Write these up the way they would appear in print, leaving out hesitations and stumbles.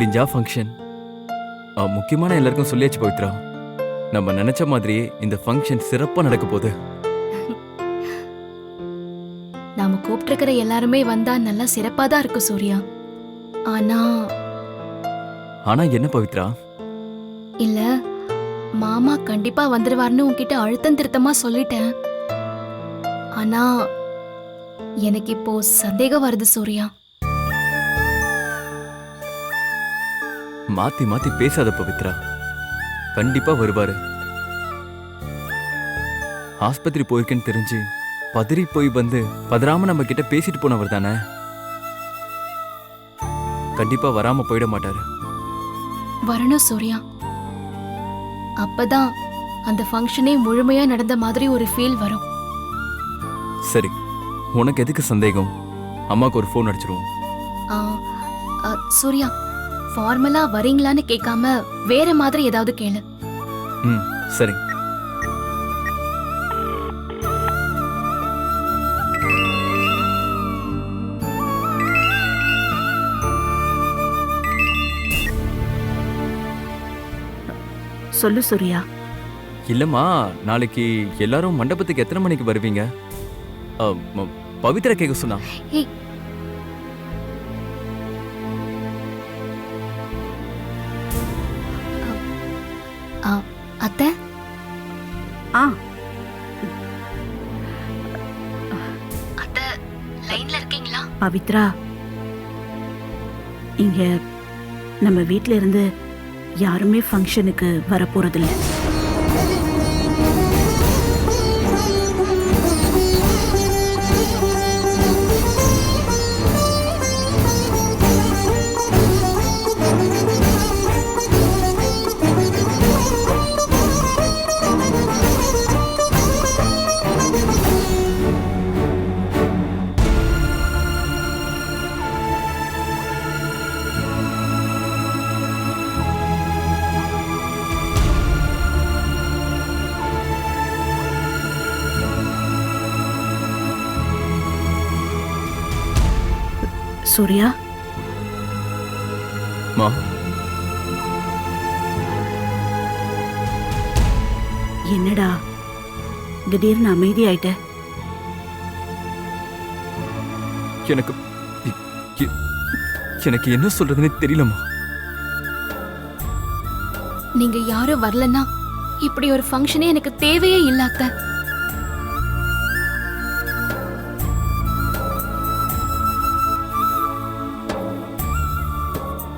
முடிஞ்சா ஃபங்க்ஷன். முக்கியமான எல்லாருக்கும் சொல்லியாச்சு பவித்ரா. நம்ம நினைச்ச மாதிரியே இந்த ஃபங்க்ஷன் சிறப்பா நடக்க போகுது. நாம கூப்பிட்டிருக்கிற எல்லாருமே வந்தா நல்லா சிறப்பா தான் இருக்கு சூர்யா. ஆனா ஆனா என்ன பவித்ரா? இல்ல, மாமா கண்டிப்பா வந்துருவாருன்னு உன்கிட்ட அழுத்தம் திருத்தமா சொல்லிட்டேன். ஆனா எனக்கு இப்போ சந்தேகம் வருது சூர்யா. மாத்தி மாத்தி பேசாத பவித்ரா. கண்டிப்பா வருவாரு. ஆஸ்பத்திரி போயிருக்கேன்னு தெரிஞ்சு பதறி போய் வந்து பதறாம நம்ம கிட்ட பேசிட்டு போனவர் தானே. கண்டிப்பா வராம போயிட மாட்டாரு. வரணும் சூர்யா. அப்பதான் அந்த ஃபங்க்ஷனே முழுமையா நடந்த மாதிரி ஒரு ஃபீல் வரும். சரி, உனக்கு எதுக்கு சந்தேகம்? அம்மாக்கு ஒரு ஃபோன் அடிச்சிருவோம். ஆ, சூர்யா, ஃபார்மலா வரீங்களான்னு கேட்காம வேற மாதிரி ஏதாவது கேளு. ம், சரி. சொல்லு சூர்யா. இல்லம்மா, நாளைக்கு எல்லாரும் மண்டபத்துக்கு எத்தனை மணிக்கு வருவீங்க? பவித்ரா கேட்க சொன்னா. ஏய், அத்தை. ஆ, அத்தை லைன்ல இருக்கீங்களா? பவித்ரா, இங்க நம்ம வீட்ல இருந்து யாருமே ஃபங்க்ஷனுக்கு வரப்போறதில்ல. சூர்யா, மா, என்னடா திடீர்னு அமைதியாயிட்ட? எனக்கு எனக்கு என்ன சொல்றதுன்னு தெரியலம்மா. நீங்க யாரும் வரலன்னா இப்படி ஒரு ஃபங்க்ஷனே எனக்கு தேவையே இல்ல அத்தை.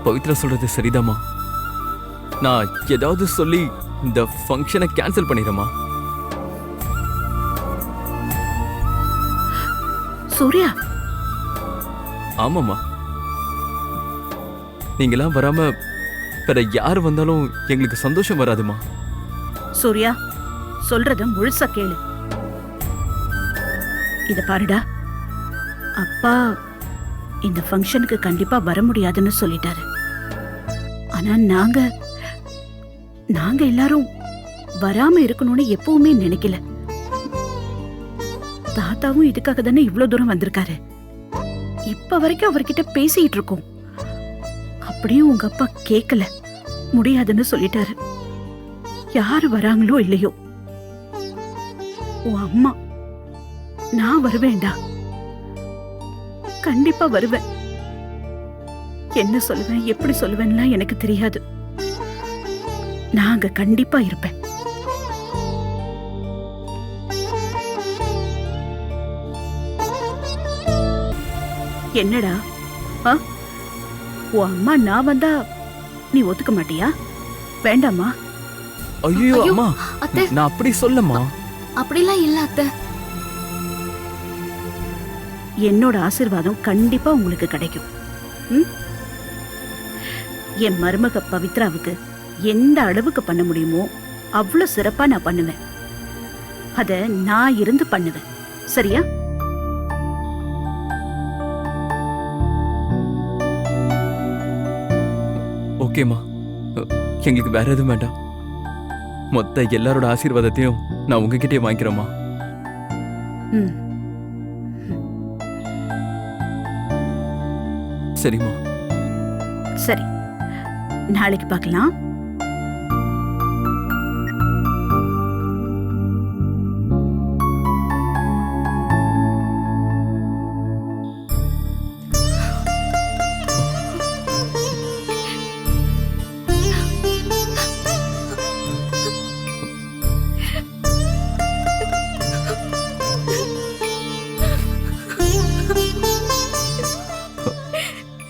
பவித்ரா சொல்றது சரிதாம்மா. நான் ஏதாவது சொல்லி இந்த ஃபங்க்ஷனை கேன்சல் பண்ணிடுறேம்மா. சூர்யா, ஆமாம்மா. நீங்களாம் வராம வேற யார் வந்தாலும் எங்களுக்கு சந்தோஷம் வராதுமா. சூர்யா, சொல்றத முழுசா கேளு. இத பாருடா, அப்பா இந்த ஃபங்க்ஷனுக்கு கண்டிப்பா வர முடியாதுன்னு சொல்லிட்டாரு. ஆனா நாங்க எல்லாரும் வராம இருக்கணும்னு எப்பவுமே நினைக்கல. தாத்தாவும் இதுக்காக தானே இவ்வளவு தூரம் வந்திருக்காரு. இப்ப வரைக்கும் அவர்கிட்ட பேசிட்டு இருக்கோம். அப்படியும் உங்க அப்பா கேட்கல, முடியாதுன்னு சொல்லிட்டாரு. யாரு வராங்களோ இல்லையோ, உன் அம்மா, நான் வருவேன்டா. கண்டிப்பா வருவேன். என்ன சொல்லுவேன், எப்படி சொல்லுவேன்லாம் எனக்கு தெரியாது. நான் அங்க கண்டிப்பா இருப்பேன். என்னடா, உன் அம்மா நான் வந்தா நீ ஒத்துக்க மாட்டியா? வேண்டாமா? ஐயோ ஐயோ, அம்மா, அத்தை. நான் அப்படி சொல்லம்மா. அப்படிலாம் இல்ல அத்தை. என்னோட ஆசீர்வாதம் கண்டிப்பா உங்களுக்கு கிடைக்கும். ம்? என் மருமக பவித்ராவுக்கு எந்த அளவுக்கு பண்ண முடியுமோ அவ்வளவு சிறப்பா நான் பண்ணுவேன். அத நான் இருந்து பண்ணுவேன். சரியா? ஓகேம்மா, எங்களுக்கு வேற எதுவும் வேண்டாம். மொத்த எல்லாரோட ஆசீர்வாதத்தையும் நான் உங்ககிட்டயே வாங்கிக்கிறேம்மா. ம். சரிம்மா. சரி, நாளைக்கு பார்க்கலாம்.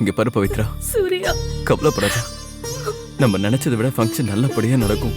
இங்க பாரு பவித்ரா, சூர்யா, கவலைப்படாத. நம்ம நினைச்சதை விட ஃபங்க்ஷன் நல்லபடியா நடக்கும்.